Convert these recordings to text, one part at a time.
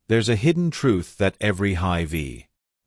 There's a hidden truth that every high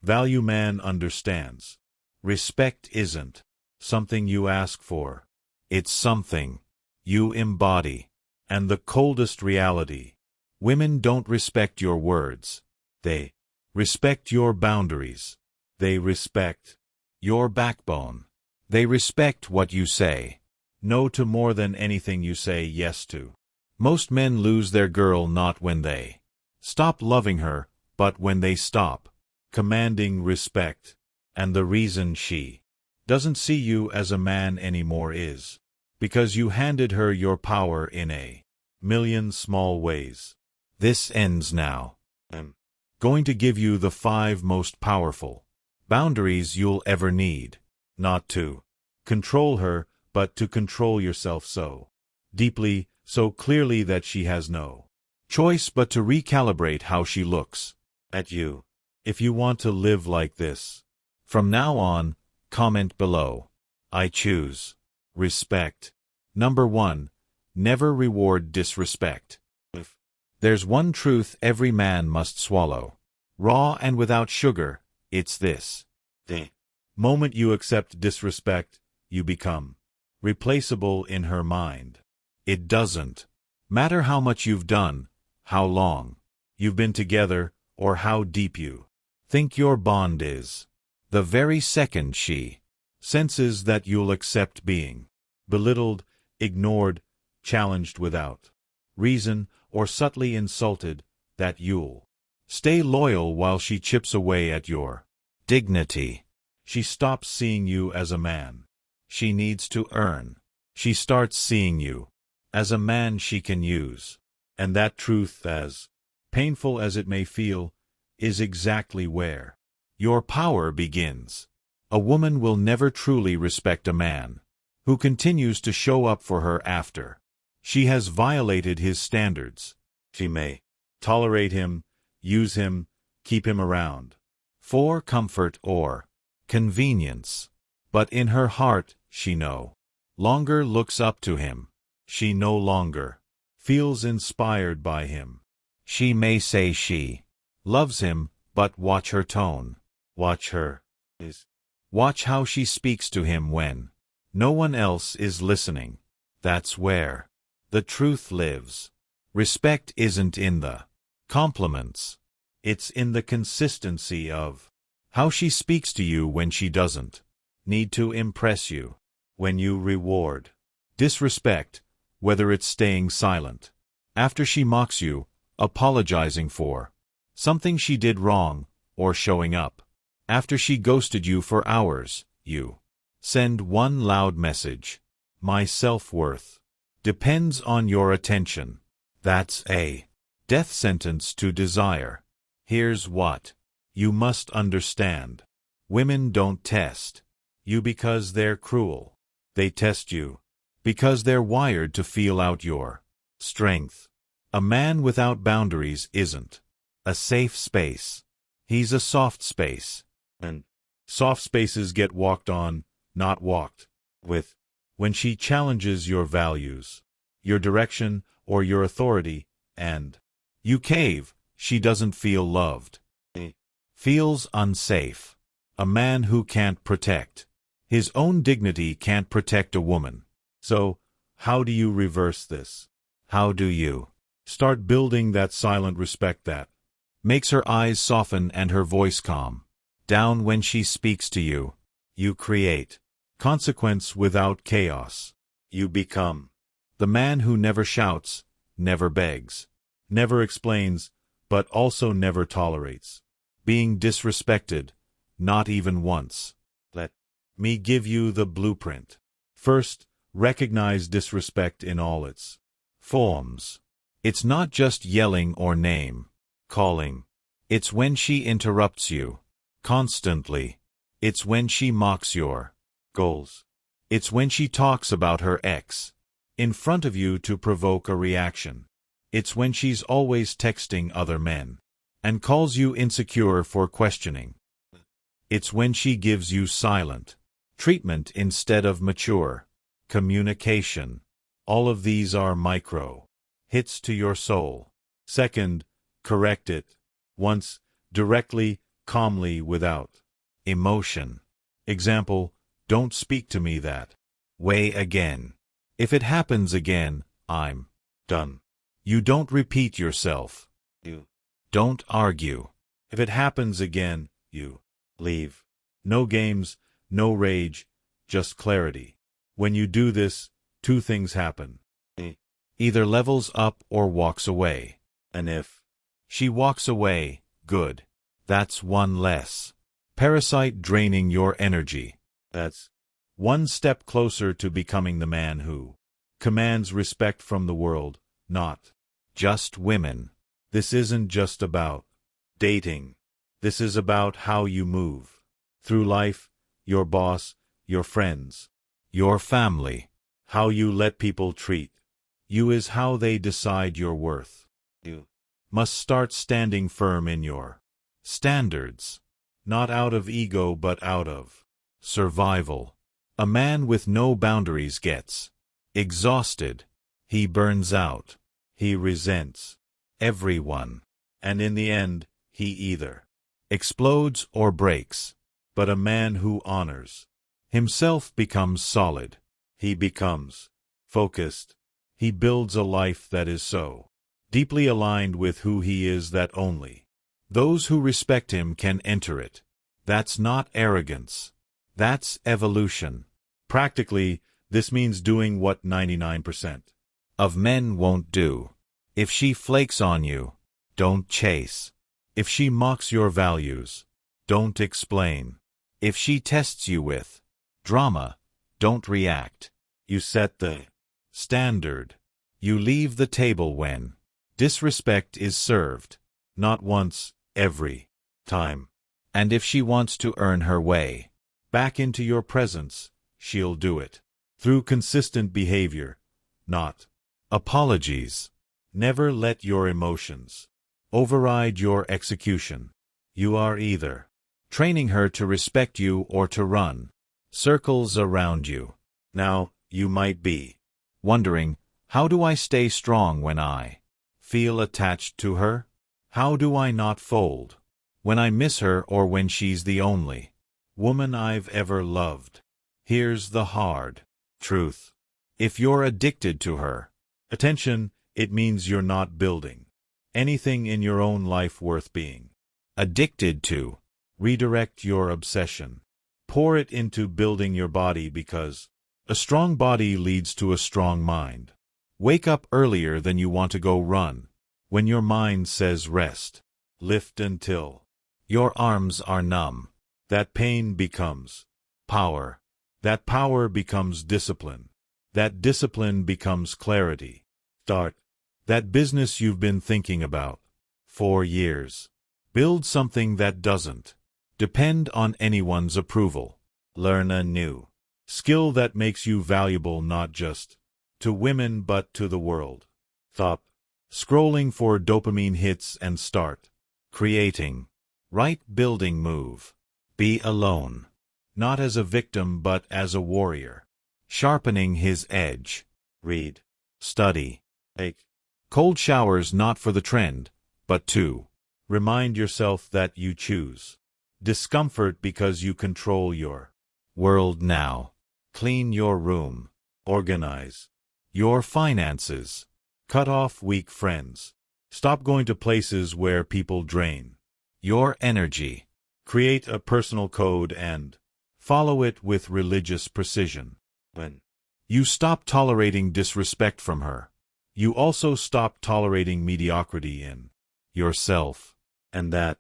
value man understands. Respect isn't something you ask for. It's something you embody. And the coldest reality: women don't respect your words. They respect your boundaries. They respect your backbone. They respect what you say no to more than anything you say yes to. Most men lose their girl not when they stop loving her, but when they stop commanding respect. And the reason she doesn't see you as a man anymore is because you handed her your power in a million small ways. This ends now. I'm going to give you the 5 most powerful boundaries you'll ever need. Not to control her, but to control yourself so deeply, so clearly that she has no choice but to recalibrate how she looks at you. If you want to live like this from now on, comment below. I choose respect. Number 1. Never reward disrespect. If there's one truth every man must swallow, raw and without sugar, it's this: the moment you accept disrespect, you become replaceable in her mind. It doesn't matter how much you've done, how long you've been together, or how deep you think your bond is. The very second she senses that you'll accept being belittled, ignored, challenged without reason, or subtly insulted, that you'll stay loyal while she chips away at your dignity. She stops seeing you as a man she needs to earn. She starts seeing you as a man she can use. And that truth, as painful as it may feel, is exactly where your power begins. A woman will never truly respect a man who continues to show up for her after she has violated his standards. She may tolerate him, use him, keep him around for comfort or convenience, but in her heart she no longer looks up to him. She no longer feels inspired by him. She may say she loves him, but watch her tone. Watch her is. Watch how she speaks to him when no one else is listening. That's where the truth lives. Respect isn't in the compliments. It's in the consistency of how she speaks to you when she doesn't need to impress you. When you reward disrespect, whether it's staying silent after she mocks you, apologizing for something she did wrong, or showing up after she ghosted you for hours, you send one loud message: my self-worth depends on your attention. That's a death sentence to desire. Here's what you must understand: women don't test you because they're cruel. They test you because they're wired to feel out your strength. A man without boundaries isn't a safe space. He's a soft space. And soft spaces get walked on, not walked with. When she challenges your values, your direction, or your authority, and you cave, she doesn't feel loved. She feels unsafe. A man who can't protect his own dignity can't protect a woman. So, how do you reverse this? How do you start building that silent respect that makes her eyes soften and her voice calm down when she speaks to you? You create consequence without chaos. You become the man who never shouts, never begs, never explains, but also never tolerates being disrespected, not even once. Let me give you the blueprint. First, recognize disrespect in all its forms. It's not just yelling or name calling. It's when she interrupts you constantly. It's when she mocks your goals. It's when she talks about her ex in front of you to provoke a reaction. It's when she's always texting other men and calls you insecure for questioning. It's when she gives you silent treatment instead of mature communication. All of these are micro hits to your soul. Second, correct it. Once, directly, calmly, without emotion. Example, don't speak to me that way again. If it happens again, I'm done. You don't repeat yourself. You don't argue. If it happens again, you leave. No games, no rage, just clarity. When you do this, two things happen. Either levels up or walks away. And if she walks away, good. That's one less parasite draining your energy. That's one step closer to becoming the man who commands respect from the world, not just women. This isn't just about dating. This is about how you move through life, your boss, your friends, your family. How you let people treat you is how they decide your worth. You must start standing firm in your standards, not out of ego but out of survival. A man with no boundaries gets exhausted. He burns out. He resents everyone. And in the end, he either explodes or breaks. But a man who honors himself becomes solid. He becomes focused. He builds a life that is so deeply aligned with who he is that only those who respect him can enter it. That's not arrogance. That's evolution. Practically, this means doing what 99% of men won't do. If she flakes on you, don't chase. If she mocks your values, don't explain. If she tests you with drama, don't react. You set the standard. You leave the table when disrespect is served. Not once, every time. And if she wants to earn her way back into your presence, she'll do it through consistent behavior, not apologies. Never let your emotions override your execution. You are either training her to respect you or to run circles around you. Now, you might be wondering, how do I stay strong when I feel attached to her? How do I not fold when I miss her or when she's the only woman I've ever loved? Here's the hard truth. If you're addicted to her attention, it means you're not building anything in your own life worth being addicted to. Redirect your obsession. Pour it into building your body, because a strong body leads to a strong mind. Wake up earlier than you want to go run. When your mind says rest, lift until your arms are numb. That pain becomes power. That power becomes discipline. That discipline becomes clarity. Start that business you've been thinking about for years. Build something that doesn't depend on anyone's approval. Learn a new skill that makes you valuable not just to women but to the world. Stop scrolling for dopamine hits and start creating. Right building move. Be alone. Not as a victim but as a warrior. Sharpening his edge. Read. Study. Take cold showers not for the trend, but to remind yourself that you choose discomfort because you control your world now. Clean your room. Organize your finances. Cut off weak friends. Stop going to places where people drain your energy. Create a personal code and follow it with religious precision. When you stop tolerating disrespect from her, you also stop tolerating mediocrity in yourself. And that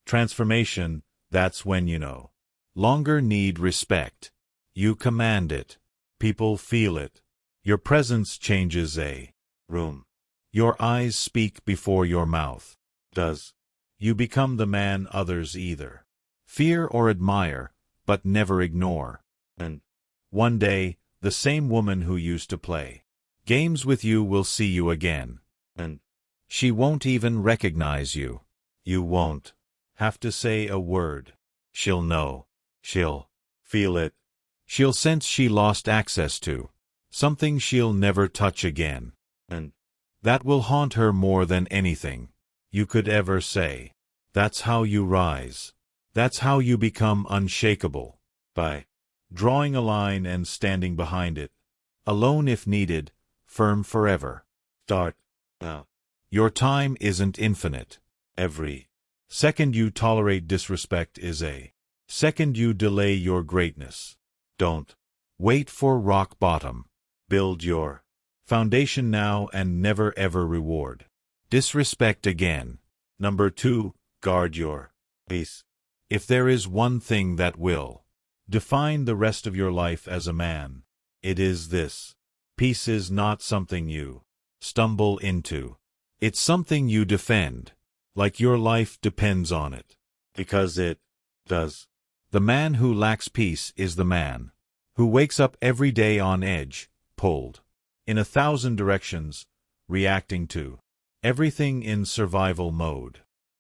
transformation, that's when you no longer need respect. You command it. People feel it. Your presence changes a room. Your eyes speak before your mouth does. You become the man others either fear or admire, but never ignore. And one day, the same woman who used to play games with you will see you again. And she won't even recognize you. You won't have to say a word. She'll know. She'll feel it. She'll sense she lost access to something she'll never touch again. And that will haunt her more than anything you could ever say. That's how you rise. That's how you become unshakable. By drawing a line and standing behind it. Alone if needed, firm forever. Start now. Your time isn't infinite. Every second you tolerate disrespect is a second you delay your greatness. Don't wait for rock bottom. Build your foundation now and never ever reward disrespect again. Number 2, guard your peace. If there is one thing that will define the rest of your life as a man, it is this. Peace is not something you stumble into. It's something you defend, like your life depends on it. Because it does. The man who lacks peace is the man who wakes up every day on edge, pulled in 1,000 directions, reacting to everything in survival mode.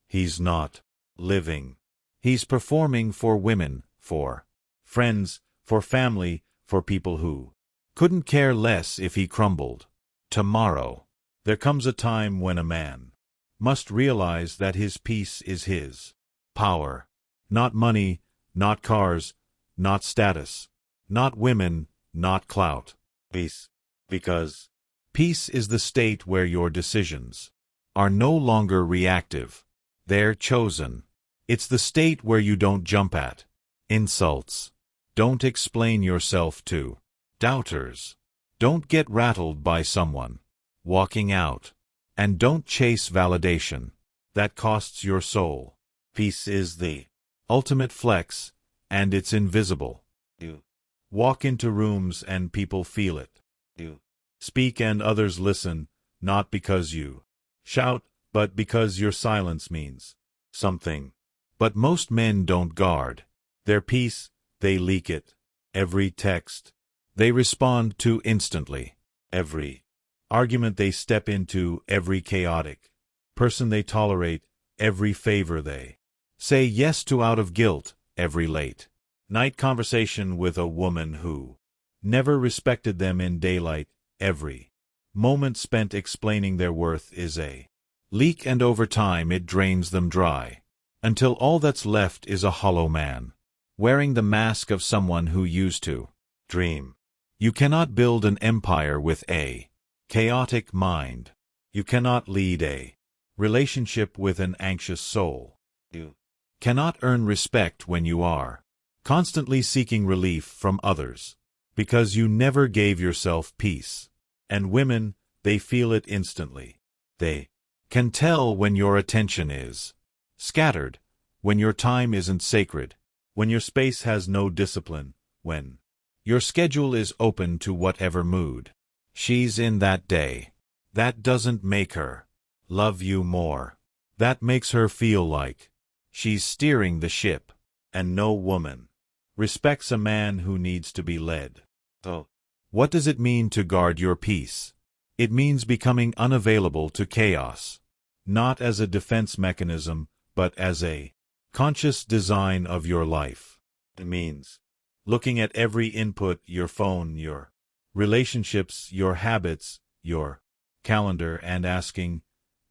He's not living. He's performing for women, for friends, for family, for people who couldn't care less if he crumbled tomorrow. There comes a time when a man must realize that his peace is his power. Not money, not cars, not status, not women, not clout. Peace. Because peace is the state where your decisions are no longer reactive. They're chosen. It's the state where you don't jump at insults. Don't explain yourself to doubters. Don't get rattled by someone walking out. And don't chase validation. That costs your soul. Peace is the ultimate flex, and it's invisible. You walk into rooms and people feel it. You speak and others listen, not because you shout, but because your silence means something. But most men don't guard their peace, they leak it. Every text they respond to instantly. Every argument they step into, every chaotic person they tolerate, every favor they say yes to out of guilt, every late night conversation with a woman who never respected them in daylight, every moment spent explaining their worth is a leak, and over time it drains them dry, until all that's left is a hollow man, wearing the mask of someone who used to dream. You cannot build an empire with a chaotic mind. You cannot lead a relationship with an anxious soul. You cannot earn respect when you are constantly seeking relief from others, because you never gave yourself peace. And women, they feel it instantly. They can tell when your attention is scattered, when your time isn't sacred, when your space has no discipline, when your schedule is open to whatever mood she's in that day. That doesn't make her love you more. That makes her feel like she's steering the ship. And no woman respects a man who needs to be led. So, what does it mean to guard your peace? It means becoming unavailable to chaos, not as a defense mechanism, but as a conscious design of your life. It means looking at every input, your phone, your relationships, your habits, your calendar, and asking,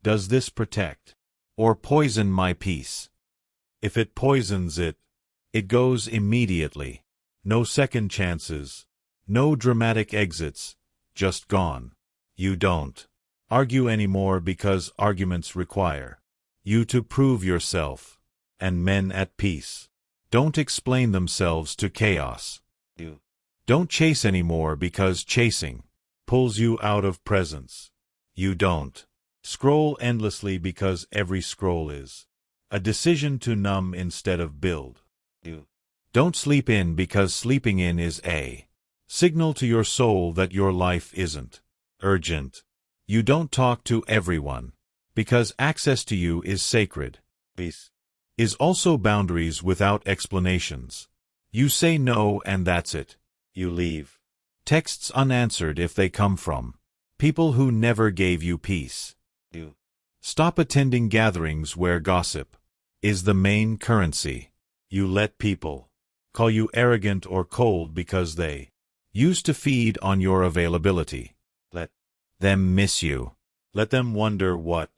does this protect or poison my peace? If it poisons it, it goes immediately. No second chances, no dramatic exits, just gone. You don't argue anymore because arguments require you to prove yourself. And men at peace don't explain themselves to chaos. You don't chase anymore because chasing pulls you out of presence. You don't scroll endlessly because every scroll is a decision to numb instead of build. You don't sleep in because sleeping in is a signal to your soul that your life isn't urgent. You don't talk to everyone because access to you is sacred. Peace is also boundaries without explanations. You say no and that's it. You leave texts unanswered if they come from people who never gave you peace. You stop attending gatherings where gossip is the main currency. You let people call you arrogant or cold because they used to feed on your availability. Let them miss you. Let them wonder what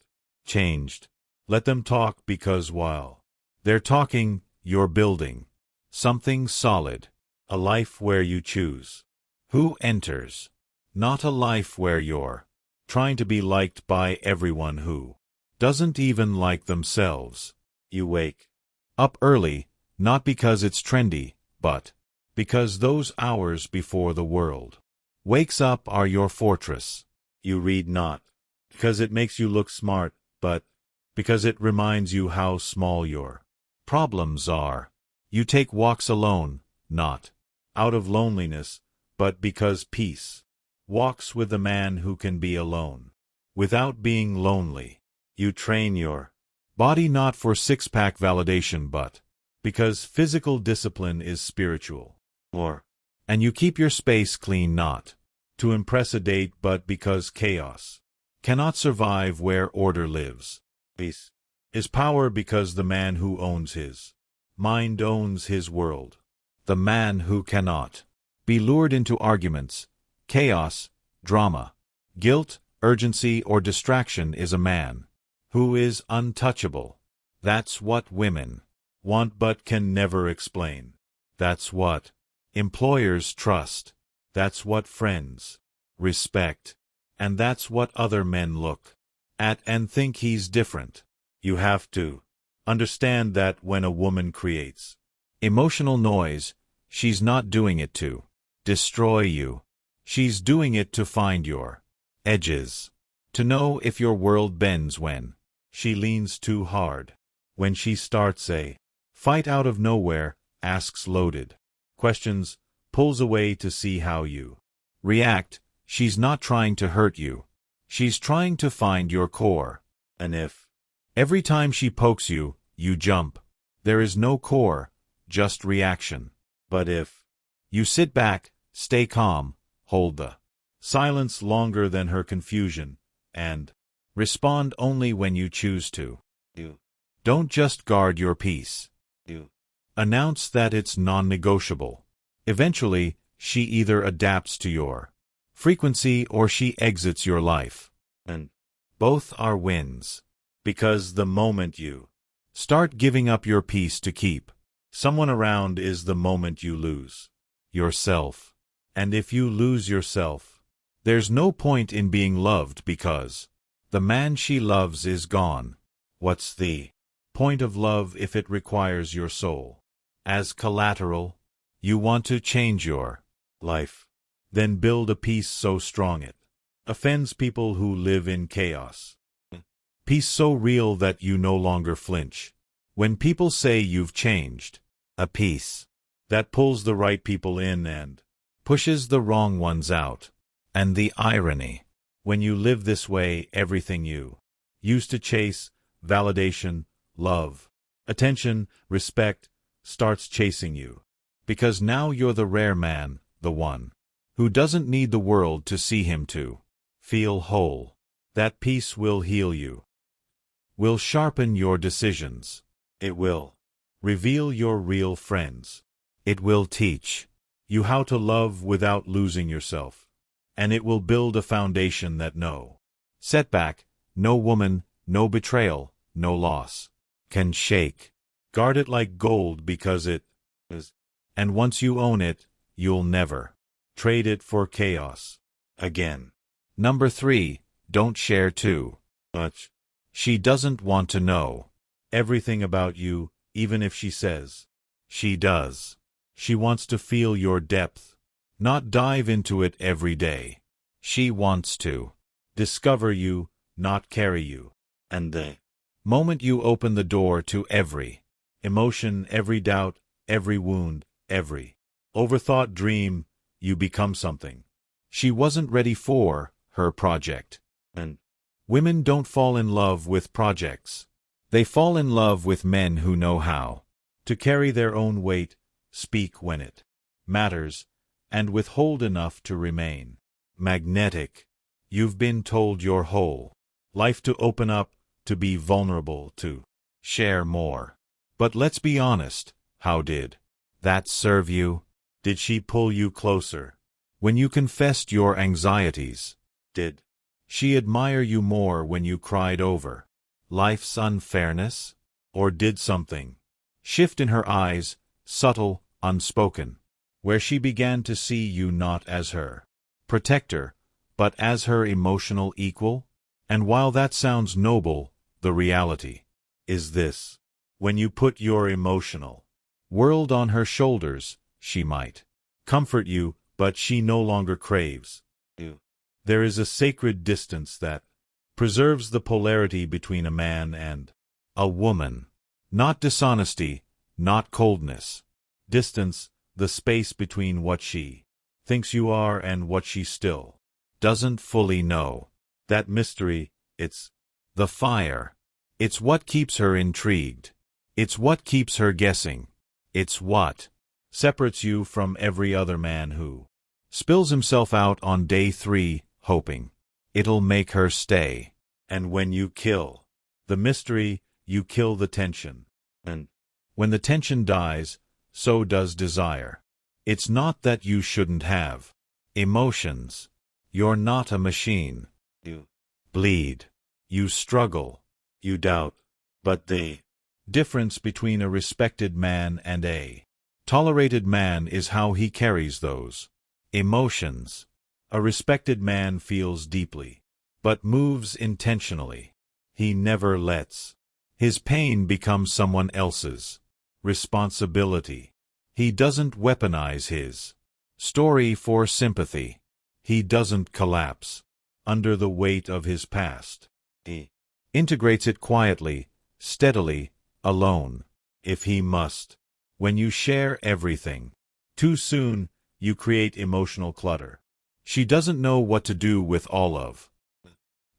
changed. Let them talk because while they're talking, you're building something solid, a life where you choose who enters, not a life where you're trying to be liked by everyone who doesn't even like themselves. You wake up early, not because it's trendy, but because those hours before the world wakes up are your fortress. You read not because it makes you look smart, but because it reminds you how small your problems are. You take walks alone, not out of loneliness, but because peace walks with the man who can be alone without being lonely. You train your body not for six-pack validation, but because physical discipline is spiritual. And you keep your space clean not to impress a date, but because chaos cannot survive where order lives. Peace is power because the man who owns his mind owns his world. The man who cannot be lured into arguments, chaos, drama, guilt, urgency, or distraction is a man who is untouchable. That's what women want but can never explain. That's what employers trust. That's what friends respect. And that's what other men look at and think he's different. You have to understand that when a woman creates emotional noise, she's not doing it to destroy you. She's doing it to find your edges, to know if your world bends when she leans too hard, when she starts a fight out of nowhere, asks loaded questions, pulls away to see how you react. She's not trying to hurt you. She's trying to find your core. And if every time she pokes you, you jump, there is no core, just reaction. But if you sit back, stay calm, hold the silence longer than her confusion, and respond only when you choose to. You don't just guard your peace. You announce that it's non-negotiable. Eventually, she either adapts to your frequency or she exits your life. And both are wins. Because the moment you start giving up your peace to keep someone around is the moment you lose yourself. And if you lose yourself, there's no point in being loved because the man she loves is gone. What's the point of love if it requires your soul as collateral? You want to change your life, then build a peace so strong it offends people who live in chaos. Peace so real that you no longer flinch when people say you've changed. A peace that pulls the right people in and pushes the wrong ones out. And the irony, when you live this way, everything you used to chase, validation, love, attention, respect, starts chasing you. Because now you're the rare man, the one who doesn't need the world to see him to feel whole. That peace will heal you, will sharpen your decisions. It will reveal your real friends. It will teach you how to love without losing yourself. And it will build a foundation that no setback, no woman, no betrayal, no loss can shake. Guard it like gold because it is. And once you own it, you'll never trade it for chaos again. Number 3, don't share too much. She doesn't want to know everything about you, even if she says she does. She wants to feel your depth, not dive into it every day. She wants to discover you, not carry you. And the moment you open the door to every emotion, every doubt, every wound, every overthought dream, you become something she wasn't ready for, her project. And women don't fall in love with projects. They fall in love with men who know how to carry their own weight, speak when it matters, and withhold enough to remain magnetic. You've been told your whole life to open up, to be vulnerable, to share more. But let's be honest, how did that serve you? Did she pull you closer when you confessed your anxieties? Did she admire you more when you cried over life's unfairness? Or did something shift in her eyes, subtle, unspoken, where she began to see you not as her protector, but as her emotional equal? And while that sounds noble, the reality is this. When you put your emotional world on her shoulders, she might comfort you, but she no longer craves you. There is a sacred distance that preserves the polarity between a man and a woman. Not dishonesty, not coldness. Distance, the space between what she thinks you are and what she still doesn't fully know. That mystery, it's the fire. It's what keeps her intrigued. It's what keeps her guessing. It's what separates you from every other man who spills himself out on day 3, hoping it'll make her stay. And when you kill the mystery, you kill the tension. And when the tension dies, so does desire. It's not that you shouldn't have emotions. You're not a machine. You bleed. You struggle. You doubt. But the difference between a respected man and a tolerated man is how he carries those emotions. A respected man feels deeply, but moves intentionally. He never lets his pain become someone else's responsibility. He doesn't weaponize his story for sympathy. He doesn't collapse under the weight of his past. He integrates it quietly, steadily, alone, if he must. When you share everything too soon, you create emotional clutter. She doesn't know what to do with all of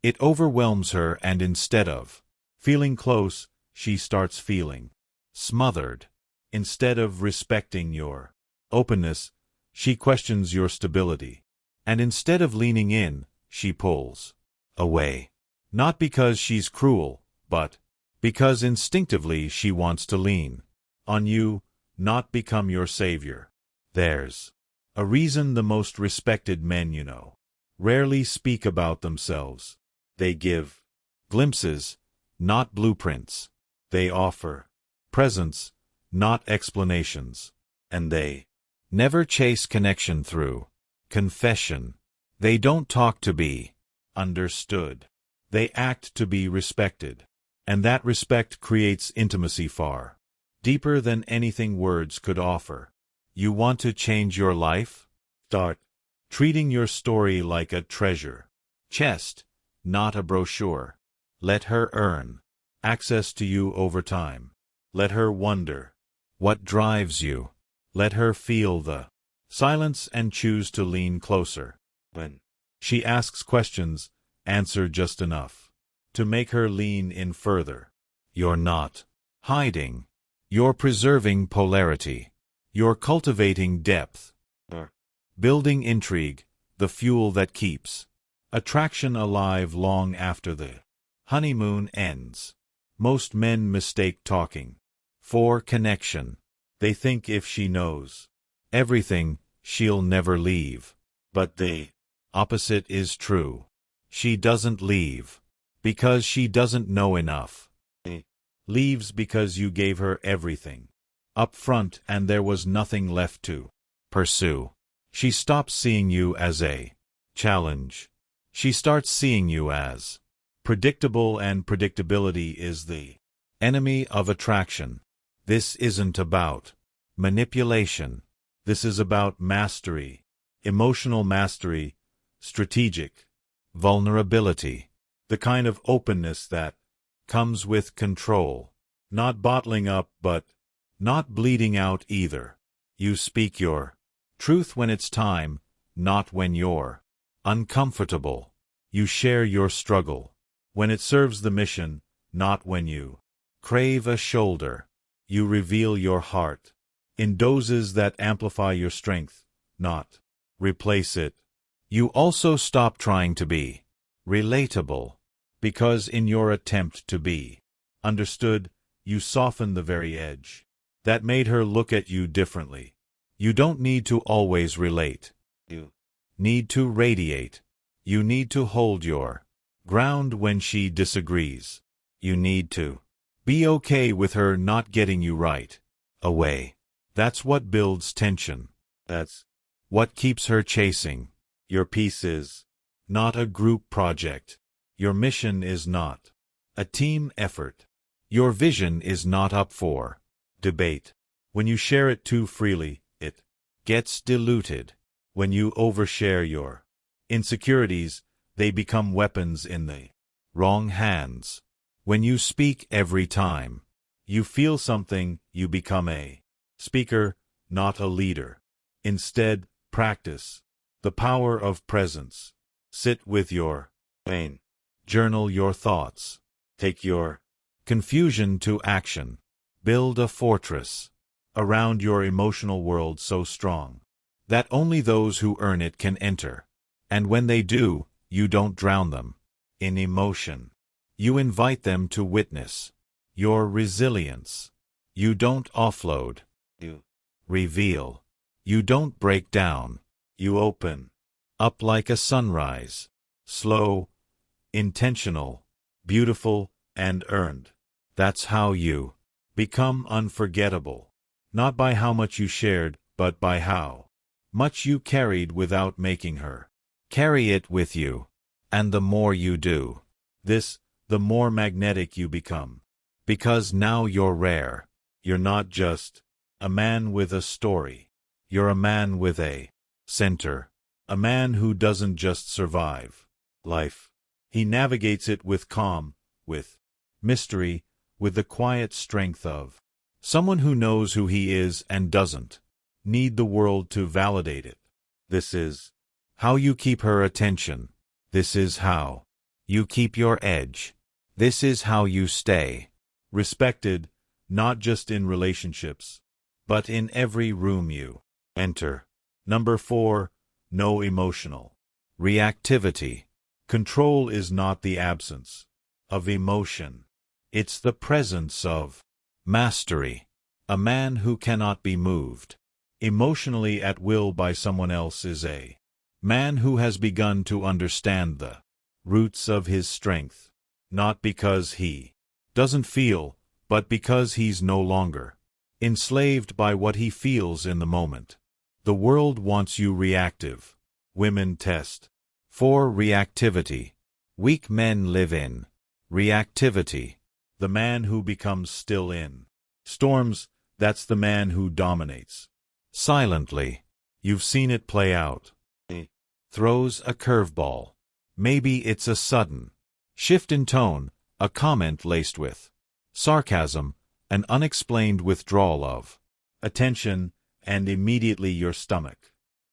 it. Overwhelms her, and instead of feeling close, she starts feeling smothered. Instead of respecting your openness, she questions your stability. And instead of leaning in, she pulls away. Not because she's cruel, but because instinctively she wants to lean on you, not become your savior. There's a reason the most respected men you know rarely speak about themselves. They give glimpses, not blueprints. They offer presence, not explanations. And they never chase connection through confession. They don't talk to be understood. They act to be respected. And that respect creates intimacy far deeper than anything words could offer. You want to change your life? Start treating your story like a treasure chest, not a brochure. Let her earn access to you over time. Let her wonder what drives you. Let her feel the silence and choose to lean closer. When she asks questions, answer just enough to make her lean in further. You're not hiding. You're preserving polarity. You're cultivating depth. Building intrigue, the fuel that keeps attraction alive long after the honeymoon ends. Most men mistake talking for connection. They think if she knows everything, she'll never leave. But the opposite is true. She doesn't leave because she doesn't know enough. She leaves because you gave her everything up front and there was nothing left to pursue. She stops seeing you as a challenge. She starts seeing you as predictable, and predictability is the enemy of attraction. This isn't about manipulation. This is about mastery, emotional mastery, strategic vulnerability, the kind of openness that comes with control. Not bottling up, but not bleeding out either. You speak your truth when it's time, not when you're uncomfortable. You share your struggle when it serves the mission, not when you crave a shoulder. You reveal your heart in doses that amplify your strength, not replace it. You also stop trying to be relatable, because in your attempt to be understood, you soften the very edge that made her look at you differently. You don't need to always relate. You need to radiate. You need to hold your ground when she disagrees. You need to be okay with her not getting you right away. That's what builds tension. That's what keeps her chasing. Your peace is not a group project. Your mission is not a team effort. Your vision is not up for debate. When you share it too freely, it gets diluted. When you overshare your insecurities, they become weapons in the wrong hands. When you speak every time you feel something, you become a speaker, not a leader. Instead, practice the power of presence. Sit with your pain. Journal your thoughts. Take your confusion to action. Build a fortress around your emotional world so strong that only those who earn it can enter. And when they do, you don't drown them in emotion. You invite them to witness your resilience. You don't offload. You reveal. You don't break down. You open up like a sunrise. Slow, intentional, beautiful, and earned. That's how you become unforgettable. Not by how much you shared, but by how much you carried without making her carry it with you. And the more you do this, the more magnetic you become. Because now you're rare. You're not just a man with a story. You're a man with a center. A man who doesn't just survive life. He navigates it with calm, with mystery, with the quiet strength of someone who knows who he is and doesn't need the world to validate it. This is how you keep her attention. This is how you keep your edge. This is how you stay respected, not just in relationships, but in every room you enter. Number 4, no emotional reactivity. Control is not the absence of emotion. It's the presence of mastery. A man who cannot be moved emotionally at will by someone else is a man who has begun to understand the roots of his strength, not because he doesn't feel, but because he's no longer enslaved by what he feels in the moment. The world wants you reactive. Women test for reactivity. Weak men live in reactivity. The man who becomes still in storms, that's the man who dominates silently. You've seen it play out. He throws a curveball. Maybe it's a sudden shift in tone, a comment laced with sarcasm, an unexplained withdrawal of attention, and immediately your stomach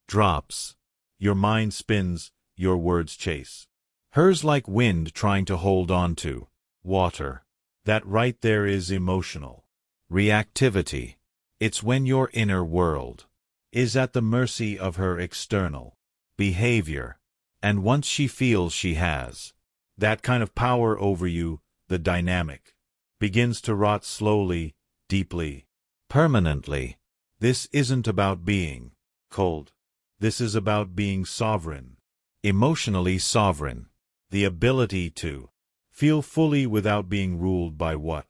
drops. Your mind spins, your words chase hers like wind trying to hold on to water. That right there is emotional reactivity. It's when your inner world is at the mercy of her external behavior. And once she feels she has that kind of power over you, the dynamic begins to rot slowly, deeply, permanently. This isn't about being cold. This is about being sovereign, emotionally sovereign. The ability to feel fully without being ruled by what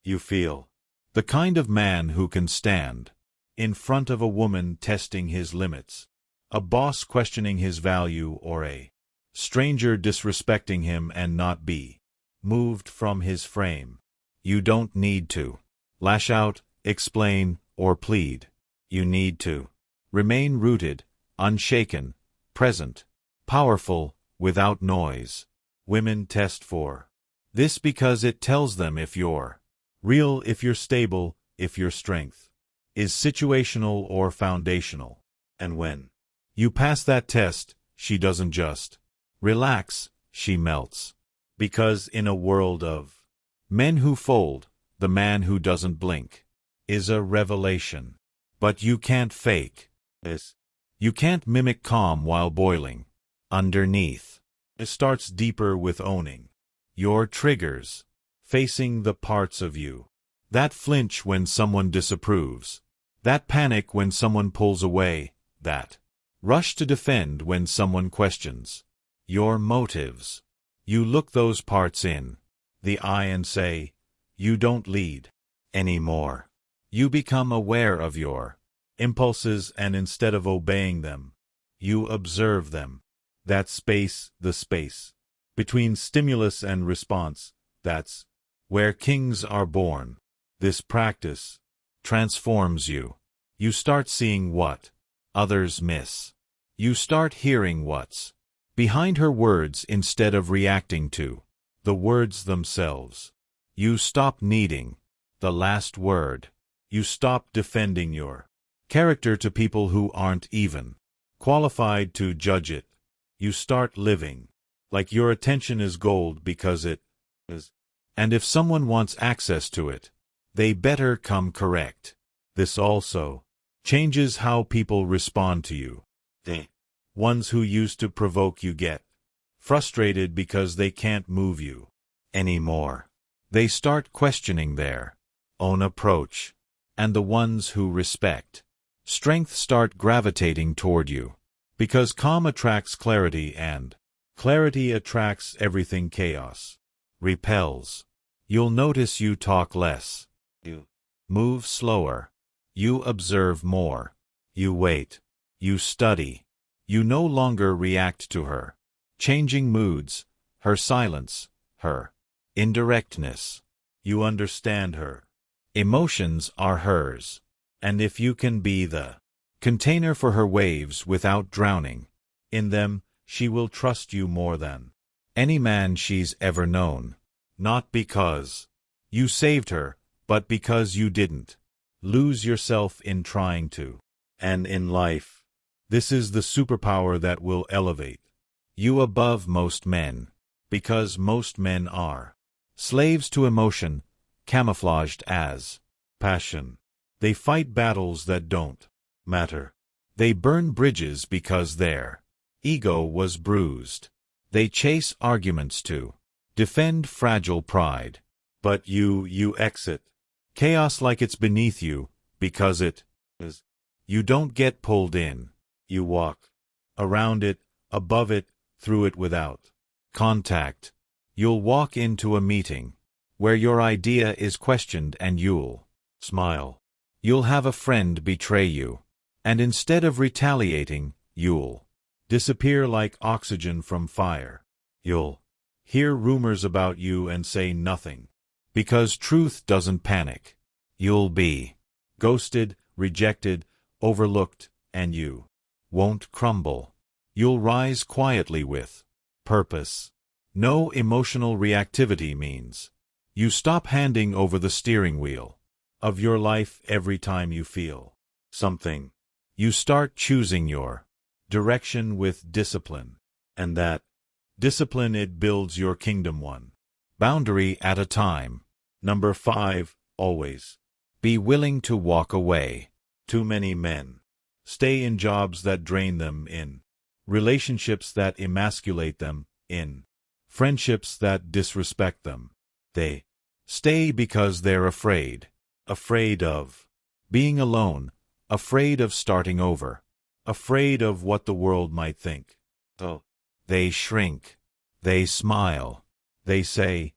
you feel. The kind of man who can stand in front of a woman testing his limits, a boss questioning his value, or a stranger disrespecting him and not be moved from his frame. You don't need to lash out, explain, or plead. You need to remain rooted, unshaken, present, powerful, without noise. Women test for this because it tells them if you're real, if you're stable, if your strength is situational or foundational. And when you pass that test, she doesn't just relax, she melts. Because in a world of men who fold, the man who doesn't blink is a revelation. But you can't fake this. You can't mimic calm while boiling underneath. It starts deeper with owning your triggers, facing the parts of you that flinch when someone disapproves, that panic when someone pulls away, that rush to defend when someone questions your motives. You look those parts in the I and say, you don't lead anymore. You become aware of your impulses and instead of obeying them, you observe them. That space, the space between stimulus and response, that's where kings are born. This practice transforms you. You start seeing what others miss. You start hearing what's behind her words instead of reacting to the words themselves. You stop needing the last word. You stop defending your character to people who aren't even qualified to judge it. You start living like your attention is gold because it is. And if someone wants access to it, they better come correct. This also changes how people respond to you. The ones who used to provoke you get frustrated because they can't move you anymore. They start questioning their own approach. And the ones who respect strength start gravitating toward you. Because calm attracts clarity and clarity attracts everything chaos repels. You'll notice you talk less. You move slower. You observe more. You wait. You study. You no longer react to her changing moods, her silence, her indirectness. You understand her. Emotions are hers. And if you can be the container for her waves without drowning in them, she will trust you more than any man she's ever known. Not because you saved her, but because you didn't lose yourself in trying to. And in life, this is the superpower that will elevate you above most men, because most men are slaves to emotion, camouflaged as passion. They fight battles that don't matter. They burn bridges because their ego was bruised. They chase arguments to defend fragile pride. But you exit chaos like it's beneath you, because it is. You don't get pulled in. You walk around it, above it, through it without contact. You'll walk into a meeting where your idea is questioned and you'll smile. You'll have a friend betray you, and instead of retaliating, you'll disappear like oxygen from fire. You'll hear rumors about you and say nothing, because truth doesn't panic. You'll be ghosted, rejected, overlooked, and you won't crumble. You'll rise quietly with purpose. No emotional reactivity means you stop handing over the steering wheel of your life every time you feel something. You start choosing your direction with discipline, and that discipline, it builds your kingdom one boundary at a time. Number 5, always be willing to walk away. Too many men stay in jobs that drain them, in relationships that emasculate them, in friendships that disrespect them. They stay because they're afraid of being alone, afraid of starting over, afraid of what the world might think. So they shrink, they smile, they say,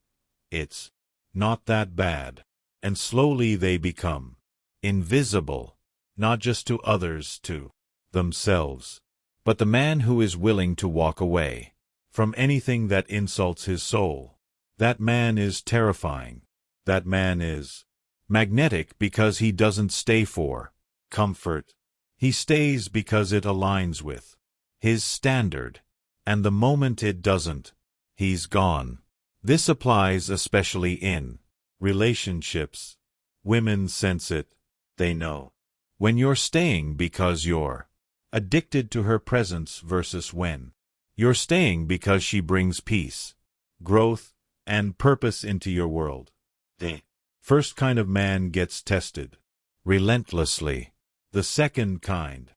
it's not that bad, and slowly they become invisible, not just to others, to themselves. But the man who is willing to walk away from anything that insults his soul, that man is terrifying. That man is magnetic because he doesn't stay for comfort. He stays because it aligns with his standard, and the moment it doesn't, he's gone. This applies especially in relationships. Women sense it. They know when you're staying because you're addicted to her presence versus when you're staying because she brings peace, growth, and purpose into your world. The first kind of man gets tested relentlessly. The second kind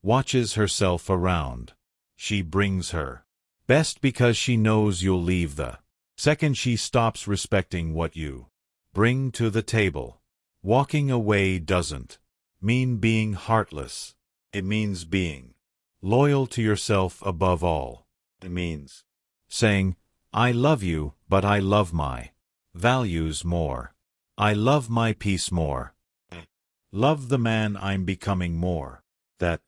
watches herself around. She brings her best because she knows you'll leave. The second she stops respecting what you bring to the table. Walking away doesn't mean being heartless. It means being loyal to yourself above all. It means saying, I love you, but I love my values more. I love my peace more. Love the man I'm becoming more. That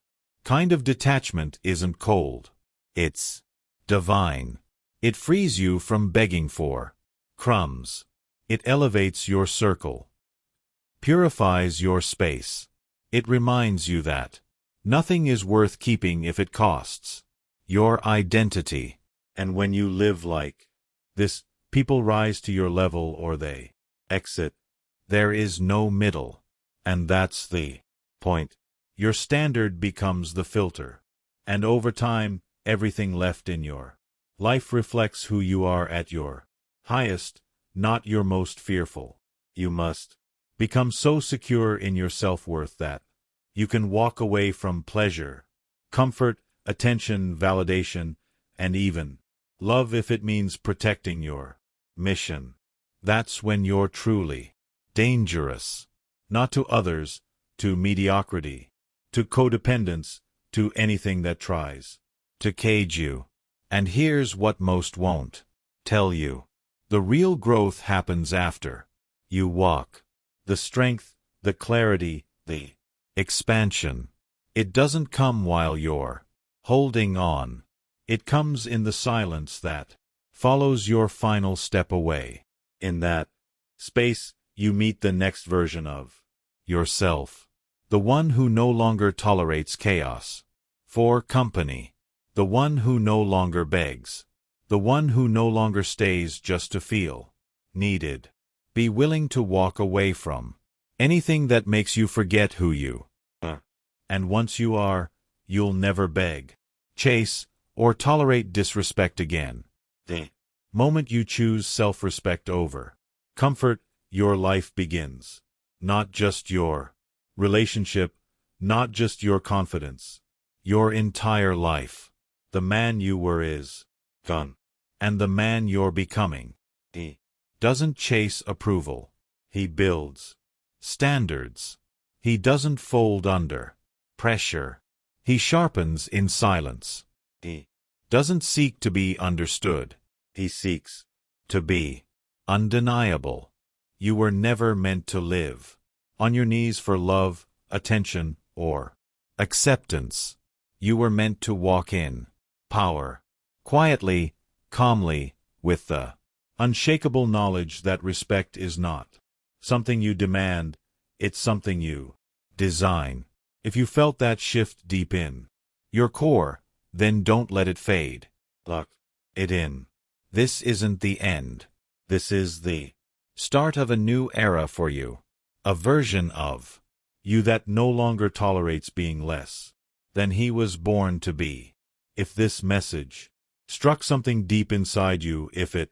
kind of detachment isn't cold. It's divine. It frees you from begging for crumbs. It elevates your circle, purifies your space. It reminds you that nothing is worth keeping if it costs your identity. And when you live like this, people rise to your level or they exit. There is no middle. And that's the point. Your standard becomes the filter. And over time, everything left in your life reflects who you are at your highest, not your most fearful. You must become so secure in your self-worth that you can walk away from pleasure, comfort, attention, validation, and even love if it means protecting your mission. That's when you're truly dangerous. Not to others, to mediocrity, to codependence, to anything that tries to cage you. And here's what most won't tell you. The real growth happens after you walk. The strength, the clarity, the expansion. It doesn't come while you're holding on. It comes in the silence that follows your final step away. In that space, you meet the next version of yourself. The one who no longer tolerates chaos for company. The one who no longer begs. The one who no longer stays just to feel needed. Be willing to walk away from anything that makes you forget who you are. And once you are, you'll never beg, chase, or tolerate disrespect again. The moment you choose self-respect over comfort, your life begins. Not just your relationship, not just your confidence. Your entire life. The man you were is gone. And the man you're becoming, he doesn't chase approval. He builds standards. He doesn't fold under pressure. He sharpens in silence. He doesn't seek to be understood. He seeks to be undeniable. You were never meant to live on your knees for love, attention, or acceptance. You were meant to walk in power, quietly, calmly, with the unshakable knowledge that respect is not something you demand, it's something you design. If you felt that shift deep in your core, then don't let it fade. Lock it in. This isn't the end. This is the start of a new era for you. A version of you that no longer tolerates being less than he was born to be. If this message struck something deep inside you, if it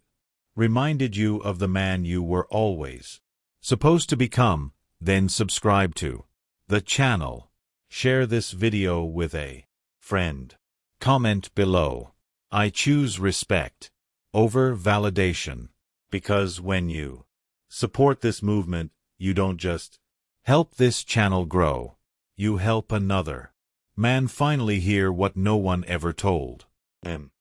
reminded you of the man you were always supposed to become, then subscribe to the channel. Share this video with a friend. Comment below. I choose respect over validation. Because when you support this movement, you don't just help this channel grow. You help another man finally hear what no one ever told him.